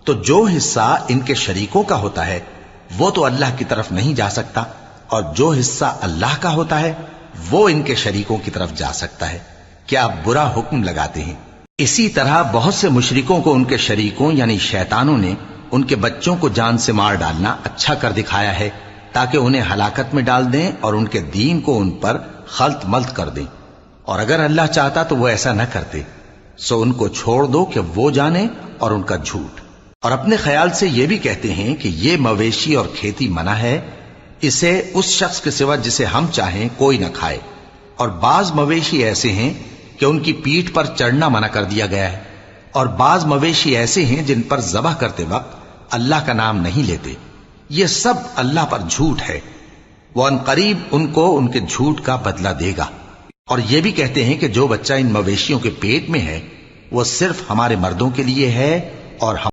تو جو حصہ ان کے شریکوں کا ہوتا ہے وہ تو اللہ کی طرف نہیں جا سکتا، اور جو حصہ اللہ کا ہوتا ہے وہ ان کے شریکوں کی طرف جا سکتا ہے۔ کیا آپ برا حکم لگاتے ہیں؟ اسی طرح بہت سے مشرکوں کو ان کے شریکوں یعنی شیطانوں نے ان کے بچوں کو جان سے مار ڈالنا اچھا کر دکھایا ہے، تاکہ انہیں ہلاکت میں ڈال دیں اور ان کے دین کو ان پر خلط ملط کر دیں، اور اگر اللہ چاہتا تو وہ ایسا نہ کرتے۔ سو ان کو چھوڑ دو کہ وہ جانے اور ان کا جھوٹ، اور اپنے خیال سے یہ بھی کہتے ہیں کہ یہ مویشی اور کھیتی منع ہے، اسے اس شخص کے سوا جسے ہم چاہیں کوئی نہ کھائے، اور بعض مویشی ایسے ہیں کہ ان کی پیٹھ پر چڑھنا منع کر دیا گیا ہے، اور بعض مویشی ایسے ہیں جن پر ذبح کرتے وقت اللہ کا نام نہیں لیتے۔ یہ سب اللہ پر جھوٹ ہے، وہ ان قریب ان کو ان کے جھوٹ کا بدلہ دے گا۔ اور یہ بھی کہتے ہیں کہ جو بچہ ان مویشیوں کے پیٹ میں ہے وہ صرف ہمارے مردوں کے لیے ہے اور ہم